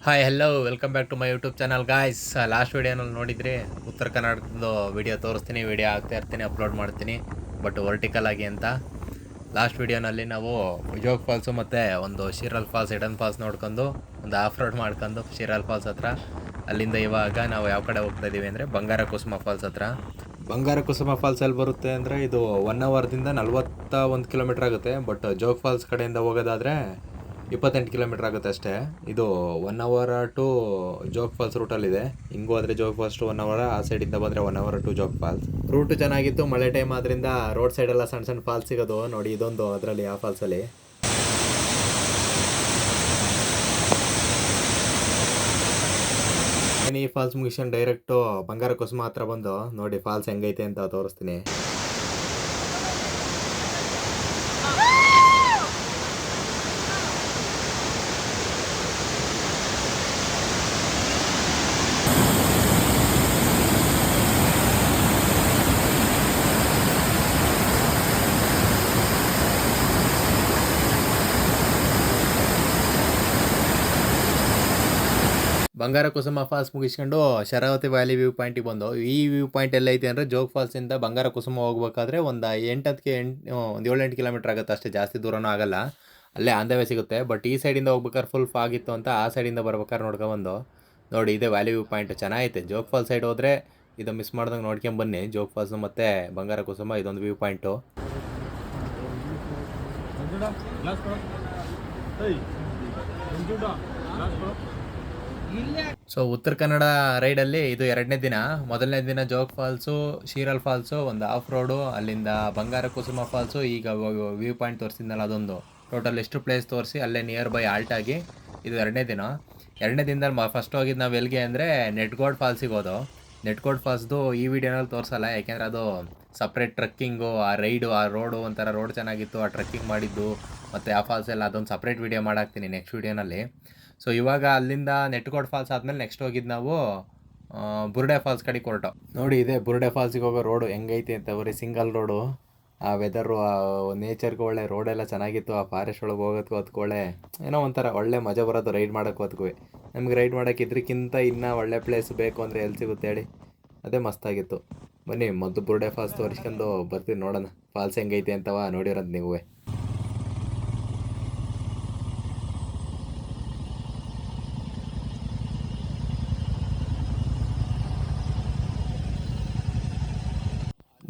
Hi hello welcome back to my YouTube channel guys. Last ವೀಡಿಯೋನಲ್ಲಿ ನೋಡಿದ್ರಿ, ಉತ್ತರ ಕರ್ನಾಟಕದ ವೀಡಿಯೋ ತೋರಿಸ್ತೀನಿ, ವೀಡಿಯೋ ಹಾಕ್ತಾ ಇರ್ತೀನಿ, ಅಪ್ಲೋಡ್ ಮಾಡ್ತೀನಿ, ಬಟ್ ವರ್ಟಿಕಲ್ ಆಗಿ ಅಂತ. ಲಾಸ್ಟ್ ವೀಡಿಯೋನಲ್ಲಿ ನಾವು ಜೋಗ್ ಫಾಲ್ಸು ಮತ್ತು ಒಂದು ಶಿರಲ್ ಫಾಲ್ಸ್, ಹಿಡನ್ ಫಾಲ್ಸ್ ನೋಡ್ಕೊಂಡು ಒಂದು ಆಫ್ ರೋಡ್ ಮಾಡ್ಕೊಂಡು ಶಿರಲ್ ಫಾಲ್ಸ್ ಹತ್ರ, ಅಲ್ಲಿಂದ ಇವಾಗ ನಾವು ಯಾವ ಕಡೆ ಹೋಗ್ತಾ ಇದ್ದೀವಿ ಅಂದರೆ ಬಂಗಾರ ಕುಸುಮ ಫಾಲ್ಸ್ ಹತ್ರ. ಬಂಗಾರ ಕುಸುಮ ಫಾಲ್ಸ್ ಎಲ್ಲಿ ಬರುತ್ತೆ ಅಂದರೆ ಇದು 1 ಅವರ್ದಿಂದ 41 ಕಿಲೋಮೀಟ್ರ್ ಆಗುತ್ತೆ. ಬಟ್ ಜೋಗ್ ಫಾಲ್ಸ್ ಕಡೆಯಿಂದ ಹೋಗೋದಾದರೆ 28 ಕಿಲೋಮೀಟ್ರ್ ಆಗುತ್ತೆ ಅಷ್ಟೇ. ಇದು 1 ಅವರ್ ಟು ಜೋಗ್ ಫಾಲ್ಸ್ ರೂಟಲ್ಲಿದೆ. ಹಿಂಗೆ ಹೋದರೆ ಜೋಗ್ ಫಾಲ್ಸ್ ಟು 1 ಅವರ್, ಆ ಸೈಡಿಂದ ಬಂದರೆ 1 hour to Jog falls. Route ಚೆನ್ನಾಗಿತ್ತು, ಮಳೆ ಟೈಮ್ ಆದ್ದರಿಂದ ರೋಡ್ ಸೈಡೆಲ್ಲ ಸಣ್ಣ ಸಣ್ಣ ಫಾಲ್ಸ್ ಸಿಗೋದು. ನೋಡಿ ಇದೊಂದು ಅದರಲ್ಲಿ, ಆ ಫಾಲ್ಸಲ್ಲಿ ಈ ಫಾಲ್ಸ್ ಮುಗಿಸ್ಕೊಂಡು ಡೈರೆಕ್ಟು ಬಂಗಾರ ಕುಸುಮ ಹತ್ರ ಬಂದು ನೋಡಿ ಫಾಲ್ಸ್ ಹೆಂಗೈತೆ ಅಂತ ತೋರಿಸ್ತೀನಿ. ಬಂಗಾರ ಕುಸುಮ ಫಾಲ್ಸ್ ಮುಗಿಸ್ಕೊಂಡು ಶರಾವತಿ ವ್ಯಾಲಿ ವ್ಯೂ ಪಾಯಿಂಟಿಗೆ ಬಂದು, ಈ ವ್ಯೂ ಪಾಯಿಂಟ್ ಎಲ್ಲೈತೆ ಅಂದರೆ ಜೋಗ್ ಫಾಲ್ಸಿಂದ ಬಂಗಾರ ಕುಸುಮ ಹೋಗ್ಬೇಕಾದ್ರೆ ಒಂದು 7-8 ಕಿಲೋಮೀಟ್ರ್ ಆಗುತ್ತೆ ಅಷ್ಟೇ, ಜಾಸ್ತಿ ದೂರನೂ ಆಗಲ್ಲ. ಅಲ್ಲೇ ಆನ್ ದ ವೇ ಸಿಗುತ್ತೆ. ಬಟ್ ಈ ಸೈಡಿಂದ ಹೋಗ್ಬೇಕಾದ್ರೆ ಫುಲ್ ಫಾಗ್ ಇತ್ತು ಅಂತ ಆ ಸೈಡಿಂದ ಬರ್ಬೇಕಾದ್ರೆ ನೋಡ್ಕೊಬಂದು ನೋಡಿ, ಇದೆ ವ್ಯಾಲಿ ವ್ಯೂ ಪಾಯಿಂಟ್, ಚೆನ್ನಾಗೈತೆ. ಜೋಗ್ ಫಾಲ್ಸ್ ಸೈಡ್ ಹೋದರೆ ಇದು ಮಿಸ್ ಮಾಡ್ದಂಗೆ ನೋಡ್ಕೊಂಬನ್ನಿ. ಜೋಗ್ ಫಾಲ್ಸು ಮತ್ತು ಬಂಗಾರ ಕುಸುಮ ಇದೊಂದು view point. So Uttara Kannada ರೈಡಲ್ಲಿ ಇದು 2ನೇ ದಿನ. ಮೊದಲನೇ ದಿನ ಜೋಗ್ ಫಾಲ್ಸು, ಶೀರಲ್ ಫಾಲ್ಸು, ಒಂದು ಆಫ್ ರೋಡು, ಅಲ್ಲಿಂದ ಬಂಗಾರ ಕುಸುಮ ಫಾಲ್ಸು, ಈಗ ವ್ಯೂ ಪಾಯಿಂಟ್ ತೋರಿಸಿದ್ನಲ್ಲ ಅದೊಂದು, ಟೋಟಲ್ ಎಷ್ಟು ಪ್ಲೇಸ್ ತೋರಿಸಿ ಅಲ್ಲೇ ನಿಯರ್ ಬೈ ಆಲ್ಟ್ ಆಗಿ ಇದು 2ನೇ ದಿನ. 2ನೇ ದಿನದಲ್ಲಿ ಫಸ್ಟ್ ಹೋಗಿದ್ದು ನಾವು ಎಲ್ಲಿಗೆ ಅಂದರೆ ನೆಟ್ಗೋಡ್ ಫಾಲ್ಸಿಗೆ ಹೋದೋ. ನೆಟ್ಗೋಡ್ ಫಾಲ್ಸ್ದು ಈ ವಿಡಿಯೋನಲ್ಲಿ ತೋರಿಸಲ್ಲ, ಯಾಕೆಂದರೆ ಅದು ಸಪ್ರೇಟ್ ಟ್ರಕ್ಕಿಂಗು, ಆ ರೈಡು, ಆ ರೋಡು ಒಂಥರ ರೋಡ್ ಚೆನ್ನಾಗಿತ್ತು, ಆ ಟ್ರಕ್ಕಿಂಗ್ ಮಾಡಿದ್ದು ಮತ್ತು ಆ ಫಾಲ್ಸ್ ಎಲ್ಲ ಅದೊಂದು ಸಪ್ರೇಟ್ ವೀಡಿಯೋ ಮಾಡಾಕ್ತೀನಿ ನೆಕ್ಸ್ಟ್ ವೀಡಿಯೋನಲ್ಲಿ. ಸೊ ಇವಾಗ ಅಲ್ಲಿಂದ ನೆಟ್ಗೋಡ್ ಫಾಲ್ಸ್ ಆದಮೇಲೆ ನೆಕ್ಸ್ಟ್ ಹೋಗಿದ್ದು ನಾವು ಬುರ್ಡೆ ಫಾಲ್ಸ್ ಕಡೆಗೆ ಹೊರಟು. ನೋಡಿ ಇದೆ ಬುರ್ಡೆ ಫಾಲ್ಸಿಗೆ ಹೋಗೋ ರೋಡು ಹೆಂಗೈತೆ ಅಂತ, ಬರೀ ಸಿಂಗಲ್ ರೋಡು. ಆ ವೆದರು, ಆ ನೇಚರ್ಗೆ ಒಳ್ಳೆ ರೋಡೆಲ್ಲ ಚೆನ್ನಾಗಿತ್ತು. ಆ ಫಾರೆಸ್ಟ್ ಒಳಗೆ ಹೋಗೋದಕ್ಕೂ ಅದಕ್ಕೆ ಒಳ್ಳೆ ಏನೋ ಒಂಥರ ಒಳ್ಳೆ ಮಜಾ ಬರೋದು ರೈಡ್ ಮಾಡೋಕ್ಕೂ ಅದಕ್ಕೂ. ನಮ್ಗೆ ರೈಡ್ ಮಾಡೋಕ್ಕೆ ಇದಕ್ಕಿಂತ ಇನ್ನೂ ಒಳ್ಳೆ ಪ್ಲೇಸ್ ಬೇಕು ಅಂದರೆ ಎಲ್ಲಿ ಸಿಗುತ್ತೆ ಹೇಳಿ, ಅದೇ ಮಸ್ತಾಗಿತ್ತು. ಬನ್ನಿ ಮೊದಲು ಬುರ್ಡೆ ಫಾಲ್ಸ್ ತೋರಿಸ್ಕೊಂಡು ಬರ್ತೀನಿ, ನೋಡೋಣ ಫಾಲ್ಸ್ ಹೆಂಗೈತೆ ಅಂತವ ನೋಡಿರೋದು ನೀವೇ.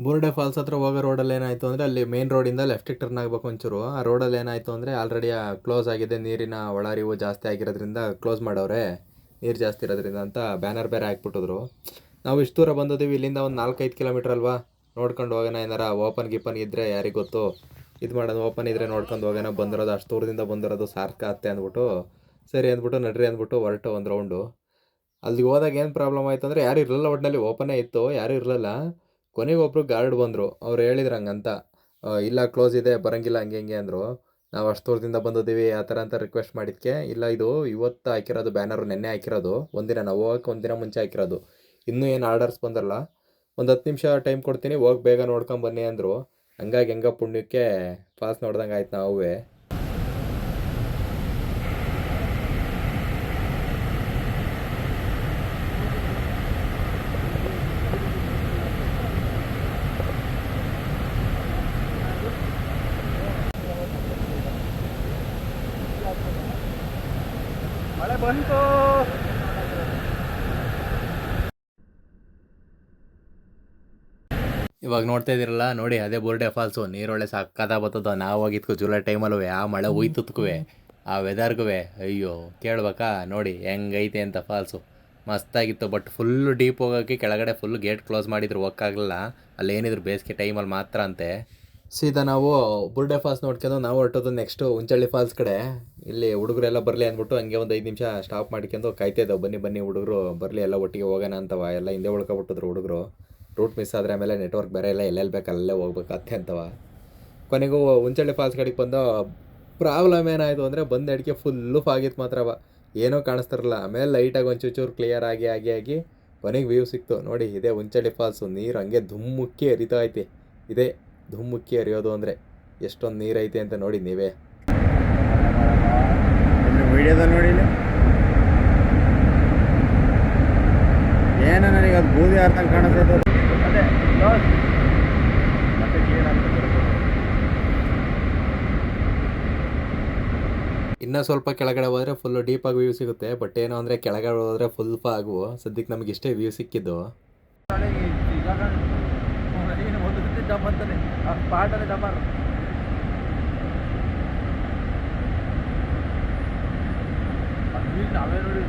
ಬುರ್ಡೆ ಫಾಲ್ಸ್ ಹತ್ರ ಹೋಗೋ ರೋಡಲ್ಲಿ ಏನಾಯಿತು ಅಂದರೆ, ಅಲ್ಲಿ ಮೇನ್ ರೋಡಿಂದ ಲೆಫ್ಟಿಗೆ ಟರ್ನ್ ಆಗಬೇಕು ಒಂಚೂರು. ಆ ರೋಡಲ್ಲಿ ಏನಾಯಿತು ಅಂದರೆ ಆಲ್ರೆಡಿ ಕ್ಲೋಸ್ ಆಗಿದೆ, ನೀರಿನ ಒಳಹರಿವು ಜಾಸ್ತಿ ಆಗಿರೋದ್ರಿಂದ ಕ್ಲೋಸ್ ಮಾಡವ್ರೆ, ನೀರು ಜಾಸ್ತಿ ಇರೋದ್ರಿಂದ ಅಂತ ಬ್ಯಾನರ್ ಬೇರೆ ಹಾಕ್ಬಿಟ್ಟಿದ್ರು. ನಾವು ಇಷ್ಟು ದೂರ ಬಂದಿದ್ದೀವಿ, ಇಲ್ಲಿಂದ ಒಂದು 4-5 ಕಿಲೋಮೀಟ್ರ್ ಅಲ್ವಾ, ನೋಡ್ಕೊಂಡು ಹೋಗೋಣ, ಏನಾರ ಓಪನ್ ಗಿಪ್ಪನ್ ಇದ್ದರೆ ಯಾರಿಗೆ ಗೊತ್ತು, ಇದು ಮಾಡೋದು ಓಪನ್ ಇದ್ದರೆ ನೋಡ್ಕೊಂಡು ಹೋಗೋಣ. ಬಂದಿರೋದು ಅಷ್ಟು ದೂರದಿಂದ ಬಂದಿರೋದು ಸಾರ್ಕಾತ್ತೆ ಅಂದ್ಬಿಟ್ಟು ಸರಿ ಅಂದ್ಬಿಟ್ಟು ನಡ್ರಿ ಅಂದ್ಬಿಟ್ಟು ಹೊರಟು ಒಂದು ರೌಂಡು. ಅಲ್ಲಿಗೆ ಹೋದಾಗ ಏನು ಪ್ರಾಬ್ಲಮ್ ಆಯಿತು ಅಂದರೆ, ಯಾರು ಇರಲಿಲ್ಲ, ಒಟ್ಟಿನಲ್ಲಿ ಓಪನ್ನೇ ಇತ್ತು, ಯಾರೂ ಇರಲಿಲ್ಲ. ಕೊನೆಗೆ ಒಬ್ಬರು ಗಾರ್ಡ್ ಬಂದರು, ಅವ್ರು ಹೇಳಿದ್ರು ಹಂಗಂತ, ಇಲ್ಲ ಕ್ಲೋಸ್ ಇದೆ ಬರೋಂಗಿಲ್ಲ ಹಂಗೆ ಹಿಂಗೆ ಅಂದರು. ನಾವು ಅಷ್ಟು ದೂರದಿಂದ ಬಂದಿದ್ದೀವಿ ಆ ಥರ ಅಂತ ರಿಕ್ವೆಸ್ಟ್ ಮಾಡಿದ್ದಕ್ಕೆ, ಇಲ್ಲ ಇದು ಇವತ್ತು ಹಾಕಿರೋದು ಬ್ಯಾನರು, ನೆನ್ನೆ ಹಾಕಿರೋದು, ಒಂದಿನ ನಾವು ಹೋಗೋಕ್ಕೆ ಒಂದಿನ ಮುಂಚೆ ಹಾಕಿರೋದು, ಇನ್ನೂ ಏನು ಆರ್ಡರ್ಸ್ ಬಂದಲ್ಲ, ಒಂದು 10 ನಿಮಿಷ ಟೈಮ್ ಕೊಡ್ತೀನಿ, ಹೋಗಿ ಬೇಗ ನೋಡ್ಕೊಂಬನ್ನಿ ಅಂದರು. ಹಂಗಾಗಿ ಹೆಂಗ ಪುಣ್ಯಕ್ಕೆ ಫಾಲ್ಸ್ ನೋಡ್ದಂಗೆ ಆಯ್ತು ನಾವೇ. ಮಳೆ ಬಂತು. ಇವಾಗ ನೋಡ್ತಾ ಇದ್ದೀರಲ್ಲ ನೋಡಿ, ಅದೇ ಬುರ್ಡೆ ಫಾಲ್ಸು. ನೀರೊಳ್ಳೆ ಸಕ್ಕತ್ತ ಬರ್ತದ. ನಾವು ಹೋಗಿದ್ಕು ಜುಲೈ ಟೈಮಲ್ಲೂ ಆ ಮಳೆ ಹೋಯ್ತದ್ಕೂ, ಆ ವೆದರ್ಗೂ ಅಯ್ಯೋ ಕೇಳ್ಬೇಕಾ. ನೋಡಿ ಹೆಂಗೈತೆ ಅಂತ ಫಾಲ್ಸು, ಮಸ್ತಾಗಿತ್ತು. ಬಟ್ ಫುಲ್ಲು ಡೀಪ್ ಹೋಗೋಕ್ಕೆ ಕೆಳಗಡೆ ಫುಲ್ ಗೇಟ್ ಕ್ಲೋಸ್ ಮಾಡಿದ್ರು, ಹೋಗೋಕ್ಕಾಗಲಿಲ್ಲ. ಅಲ್ಲೇನಿದ್ರು ಬೇಸಿಗೆ ಟೈಮಲ್ಲಿ ಮಾತ್ರ ಅಂತೆ. ಸೀದಾ ನಾವು ಬುರ್ಡೆ ಫಾಲ್ಸ್ ನೋಡ್ಕೊಂಡು ನಾವು ಹೊರಟೋದು ನೆಕ್ಸ್ಟು ಉಂಚಳ್ಳಿ ಫಾಲ್ಸ್ ಕಡೆ. ಇಲ್ಲಿ ಹುಡುಗರೆಲ್ಲ ಬರಲಿ ಅಂದ್ಬಿಟ್ಟು ಹಂಗೆ ಒಂದು 5 ನಿಮಿಷ ಸ್ಟಾಪ್ ಮಾಡ್ಕೊಂಡು ಕಾಯ್ತಿದ್ದವು, ಬನ್ನಿ ಬನ್ನಿ ಹುಡುಗರು ಬರಲಿ ಎಲ್ಲ ಒಟ್ಟಿಗೆ ಹೋಗೋಣ ಅಂತವ. ಎಲ್ಲ ಹಿಂದೆ ಉಳ್ಕೊಬಿಟ್ಟಿದ್ರು ಹುಡುಗರು, ರೂಟ್ ಮಿಸ್ ಆದರೆ ಆಮೇಲೆ ನೆಟ್ವರ್ಕ್ ಬೇರೆ ಇಲ್ಲ, ಎಲ್ಲೆಲ್ಲಿ ಬೇಕು ಅಲ್ಲೇ ಹೋಗ್ಬೇಕತ್ತೆ ಅಂತವ. ಕೊನೆಗೂ ಉಂಚಳ್ಳಿ ಫಾಲ್ಸ್ ಕಡೆಗೆ ಬಂದು ಪ್ರಾಬ್ಲಮ್ ಏನಾಯಿತು ಅಂದರೆ, ಬಂದು ಅಡಿಕೆ ಫುಲ್ಲು ಫಾಗಿತ್ತು ಮಾತ್ರವ, ಏನೂ ಕಾಣಿಸ್ತಿರಲ್ಲ. ಆಮೇಲೆ ಲೈಟಾಗಿ ಒಂಚೂರು ಕ್ಲಿಯರ್ ಆಗಿ ಕೊನೆಗೆ ವ್ಯೂ ಸಿಕ್ತು. ನೋಡಿ ಇದೆ ಉಂಚಳ್ಳಿ ಫಾಲ್ಸು. ನೀರು ಹಂಗೆ ಧುಮ್ಮುಕ್ಕಿ ಹರಿತಾ ಐತಿ. ಇದೆ ಧುಮ್ಮುಕ್ಕಿ ಹರಿಯೋದು ಅಂದರೆ ಎಷ್ಟೊಂದು ನೀರೈತೆ ಅಂತ ನೋಡಿ ನೀವೇ. ವಿಡಿಯೋದಲ್ಲಿ ನೋಡಿ. ಇರ್ದಂಗೆ ಕಾಣಿಸ್ತೈತೆ ಅದೇ ಮತ್ತೆ ಇನ್ನೂ ಸ್ವಲ್ಪ ಕೆಳಗಡೆ ಹೋದರೆ ಫುಲ್ಲು ಡೀಪಾಗಿ ವ್ಯೂ ಸಿಗುತ್ತೆ. ಬಟ್ ಏನೋ ಅಂದರೆ ಕೆಳಗಡೆ ಹೋದರೆ ಫುಲ್ ಫಾಗು. ಸದ್ಯಕ್ಕೆ ನಮಗೆ ಇಷ್ಟೇ ವ್ಯೂ ಸಿಕ್ಕಿದ್ದು. ಡಮ್ ಅಂತಾನೆ ಆ ಸ್ಪಾಟಲ್ಲಿ ಡಮರ್ ನಾವೇ ನೋಡಿ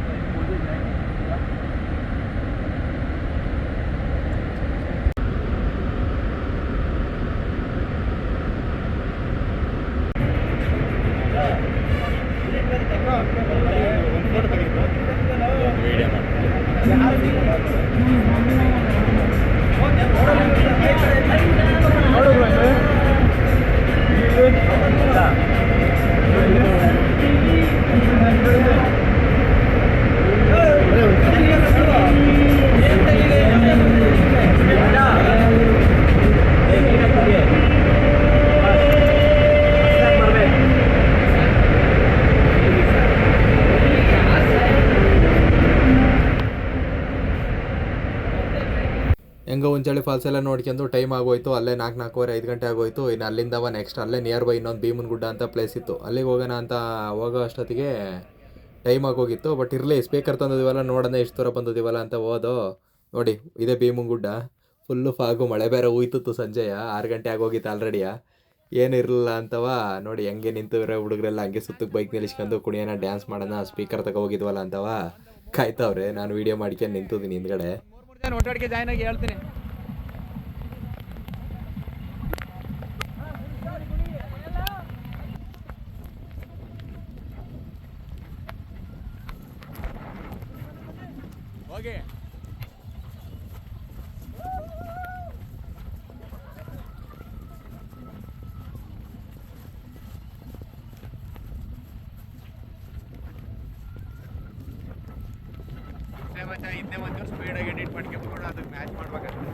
ಹೆಂಗೋ ಉಂಚಳ್ಳಿ ಫಾಲ್ಸ್ ಎಲ್ಲ ನೋಡ್ಕೊಂಡು ಟೈಮ್ ಆಗೋಯ್ತು. ಅಲ್ಲೇ 4:05 ಗಂಟೆ ಆಗೋಯ್ತು. ಇನ್ನು ಅಲ್ಲಿಂದವ ನೆಕ್ಸ್ಟ್ ಅಲ್ಲೇ ನಿಯರ್ ಬೈ ಇನ್ನೊಂದು ಭೀಮನ ಗುಡ್ಡ ಅಂತ ಪ್ಲೇಸ್ ಇತ್ತು, ಅಲ್ಲಿಗೆ ಹೋಗೋಣ ಅಂತ ಹೋಗೋ ಅಷ್ಟೊತ್ತಿಗೆ ಟೈಮ್ ಆಗೋಗಿತ್ತು. ಬಟ್ ಇರಲಿ, ಸ್ಪೀಕರ್ ತಂದಿದ್ದೀವಲ್ಲ, ನೋಡೋಣ ಎಷ್ಟು ದೂರ ಬಂದಿದ್ದೀವಲ್ಲ ಅಂತ ಹೋದೋ. ನೋಡಿ ಇದೇ ಭೀಮನ ಗುಡ್ಡ. ಫುಲ್ಲು ಫಾಗು, ಮಳೆ ಬೇರೆ ಹೋಯ್ತಿತ್ತು ಸಂಜೆಯ 6 ಗಂಟೆ ಆಗೋಗಿತ್ತು ಆಲ್ರೆಡಿಯ. ಏನು ಇರಲಿಲ್ಲ ಅಂತವ. ನೋಡಿ ಹೆಂಗೆ ನಿಂತಿದ್ರೆ ಹುಡುಗರೆಲ್ಲ ಹಂಗೆ ಸುತ್ತಕ್ಕೆ ಬೈಕ್ ನಿಲ್ಲಿಸ್ಕೊಂಡು ಕುಣಿಯೋಣ, ಡ್ಯಾನ್ಸ್ ಮಾಡೋಣ, ಸ್ಪೀಕರ್ ತಗೋ ಹೋಗಿದ್ವಲ್ಲ ಅಂತವ ಕಾಯ್ತವ್ರೆ. ನಾನು ವೀಡಿಯೋ ಮಾಡ್ಕೊಂಡು ನಿಂತಿದ್ದೀನಿ ಹಿಂದ್ಗಡೆ. ಒಟ್ಟಾಡಿಗೆ ಜಾಯ್ನ್ ಆಗಿ ಹೇಳ್ತೀನಿ. ಹೋಗಿ ಹಿಂದೆ ಒಂದು ಸ್ಪೀಡಾಗಿ ಎಡಿಟ್ ಮಾಡ್ಕೊಂಡು ಅದಕ್ಕೆ ಮ್ಯಾಚ್ ಮಾಡ್ಬೇಕಾಗ್ತದೆ.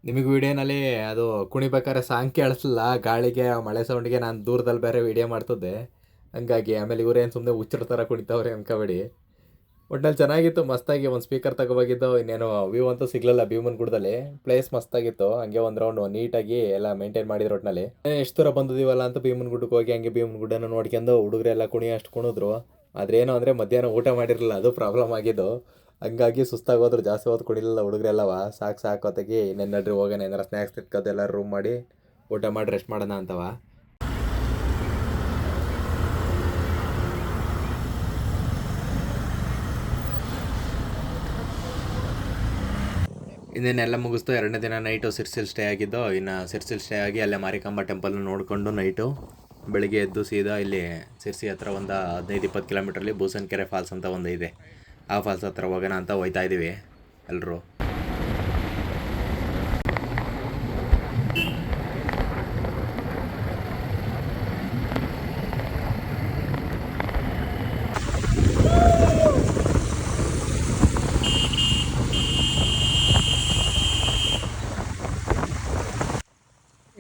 ನಿಮಗೆ ವೀಡಿಯೋನಲ್ಲಿ ಅದು ಕುಣಿಬೇಕಾದ್ರೆ ಸಾಂಗ್ ಕೇಳಿಸಲಿಲ್ಲ, ಗಾಳಿಗೆ ಮಳೆ ಸೌಂಡಿಗೆ ನಾನು ದೂರದಲ್ಲಿ ಬೇರೆ ವೀಡಿಯೋ ಮಾಡ್ತಿದ್ದೆ. ಹಂಗಾಗಿ ಆಮೇಲೆ ಇವರೇನು ಸುಮ್ಮನೆ ಹುಚ್ಚರ ಥರ ಕುಣಿತಾವ್ರೆ ಅನ್ಕೋಬೇಡಿ. ಒಟ್ನಲ್ಲಿ ಚೆನ್ನಾಗಿತ್ತು, ಮಸ್ತಾಗಿ ಒಂದು ಸ್ಪೀಕರ್ ತಗೋಬೋಗಿದ್ದು. ಇನ್ನೇನು ವ್ಯೂ ಅಂತೂ ಸಿಗಲಿಲ್ಲ ಭೀಮನ ಗುಡ್ಡದಲ್ಲಿ. ಪ್ಲೇಸ್ ಮಸ್ತಾಗಿತ್ತು, ಹಂಗೆ ಒಂದು ರೌಂಡ್ ನೀಟಾಗಿ ಎಲ್ಲ ಮೇಂಟೈನ್ ಮಾಡಿದ್ರು. ಒಟ್ಟಿನಲ್ಲಿ ಎಷ್ಟು ದೂರ ಬಂದಿದ್ದೀವಲ್ಲ ಅಂತ ಭೀಮನ ಗುಡ್ಡಕ್ಕೆ ಹೋಗಿ ಹಂಗೆ ಭೀಮನ ಗುಡ್ಡನ ನೋಡ್ಕೊಂಡು ಹುಡುಗರೆಲ್ಲ ಕುಣಿಯೋಷ್ಟು ಕುಣಿದ್ರು. ಆದರೆ ಏನು ಅಂದರೆ ಮಧ್ಯಾಹ್ನ ಊಟ ಮಾಡಿರಲಿಲ್ಲ, ಅದು ಪ್ರಾಬ್ಲಮ್ ಆಗಿದ್ದು. ಹಂಗಾಗಿ ಸುಸ್ತಾಗೋದ್ರು, ಜಾಸ್ತಿ ಹೊತ್ತು ಕುಡಿಲಿಲ್ಲ ಹುಡುಗರೆಲ್ಲವ. ಸಾಕು ಹೊತ್ತಿಗೆ ಇನ್ನೇನಾದ್ರೂ ಹೋಗೋಣ, ಏನಾರು ಸ್ನ್ಯಾಕ್ಸ್ ತಿನ್ಕೋದು ಎಲ್ಲರೂ ರೂಮ್ ಮಾಡಿ ಊಟ ಮಾಡಿ ರೆಸ್ಟ್ ಮಾಡೋಣ ಅಂತವ. ಇನ್ನೇನೆಲ್ಲ ಮುಗಿಸ್ತು. 2ನೇ ದಿನ ನೈಟು ಸಿರ್ಸಿಲ್ ಸ್ಟೇ ಆಗಿದ್ದು. ಇನ್ನು ಸಿರ್ಸಿಲ್ ಸ್ಟೇ ಆಗಿ ಅಲ್ಲೇ ಮಾರಿಕಾಂಬ ಟೆಂಪಲ್ನ ನೋಡಿಕೊಂಡು ನೈಟು ಬೆಳಿಗ್ಗೆ ಎದ್ದು ಸೀದಾ ಇಲ್ಲಿ ಸಿರ್ಸಿ ಹತ್ರ ಒಂದು 15-20 ಕಿಲೋಮೀಟ್ರಲ್ಲಿ ಬೂಸನಕೆರೆ ಫಾಲ್ಸ್ ಅಂತ ಒಂದು ಇದೆ, ಆ ಫಾಲ್ಸ್ ಹತ್ರ ಹೋಗೋಣ ಅಂತ ಹೋಗ್ತಾ ಇದ್ದೀವಿ ಎಲ್ಲರೂ.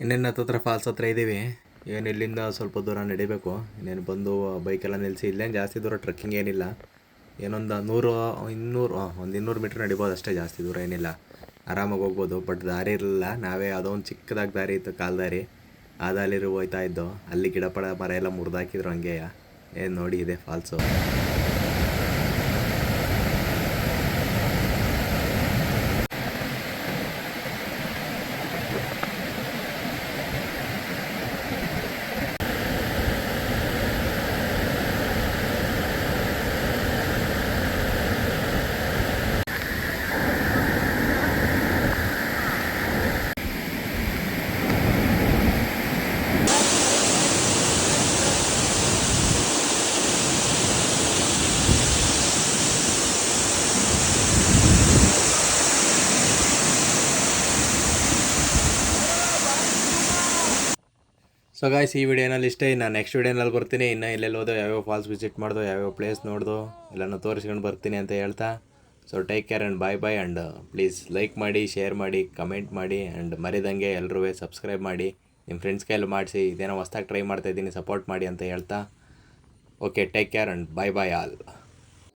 ಇನ್ನೇನು ಹತ್ತತ್ರ ಫಾಲ್ಸ್ ಹತ್ರ ಇದ್ದೀವಿ. ಏನು ಇಲ್ಲಿಂದ ಸ್ವಲ್ಪ ದೂರ ನಡಿಬೇಕು. ಇನ್ನೇನು ಬಂದು ಬೈಕೆಲ್ಲ ನಿಲ್ಲಿಸಿ, ಇಲ್ಲೇನು ಜಾಸ್ತಿ ದೂರ ಟ್ರೆಕ್ಕಿಂಗ್ ಏನಿಲ್ಲ. ಏನೊಂದು 100-200 ಮೀಟ್ರ್ ನಡಿಬೋದು ಅಷ್ಟೇ, ಜಾಸ್ತಿ ದೂರ ಏನಿಲ್ಲ, ಆರಾಮಾಗಿ ಹೋಗ್ಬೋದು. ಬಟ್ ದಾರಿ ಇರಲಿಲ್ಲ, ನಾವೇ ಯಾವುದೋ ಒಂದು ಚಿಕ್ಕದಾಗಿ ದಾರಿ ಇತ್ತು, ಕಾಲು ದಾರಿ, ಆ ದಾರಿಲಿ ಹೋಗ್ತಾ ಇದ್ದೋ. ಅಲ್ಲಿ ಗಿಡ ಮರ ಎಲ್ಲ ಮುರಿದಾಕಿದ್ರು ಹಂಗೆ. ಏನು ನೋಡಿ ಇದೆ ಫಾಲ್ಸು. ಸೊ ಗಾಯ್ಸ್, ಈ ವಿಡಿಯೋನಲ್ಲಿ ಇಷ್ಟೇ. ಇನ್ನು ನೆಕ್ಸ್ಟ್ ವಿಡಿಯೋನಲ್ಲಿ ಬರ್ತೀನಿ. ಇನ್ನು ಎಲ್ಲೆಲ್ಲಿ ಹೋದೋ, ಯಾವ್ಯಾವ ಫಾಲ್ಸ್ ವಿಸಿಟ್ ಮಾಡ್ದೋ, ಯಾವ್ಯಾವ ಪ್ಲೇಸ್ ನೋಡ್ದೋ ಎಲ್ಲನೂ ತೋರಿಸ್ಕೊಂಡು ಬರ್ತೀನಿ ಅಂತ ಹೇಳ್ತಾ, so take care and bye bye. And please like ಮಾಡಿ, ಶೇರ್ ಮಾಡಿ, ಕಮೆಂಟ್ ಮಾಡಿ, ಆ್ಯಂಡ್ ಮರಿದಂಗೆ ಎಲ್ಲರೂ ಸಬ್ಸ್ಕ್ರೈಬ್ ಮಾಡಿ, ನಿಮ್ಮ ಫ್ರೆಂಡ್ಸ್ ಕೈಯಲ್ಲಿ ಮಾಡಿಸಿ, ಇದೇನೋ ಹೊಸ್ದಾಗಿ ಟ್ರೈ ಮಾಡ್ತಾಯಿದ್ದೀನಿ, ಸಪೋರ್ಟ್ ಮಾಡಿ ಅಂತ ಹೇಳ್ತಾ, okay, take care and bye bye all.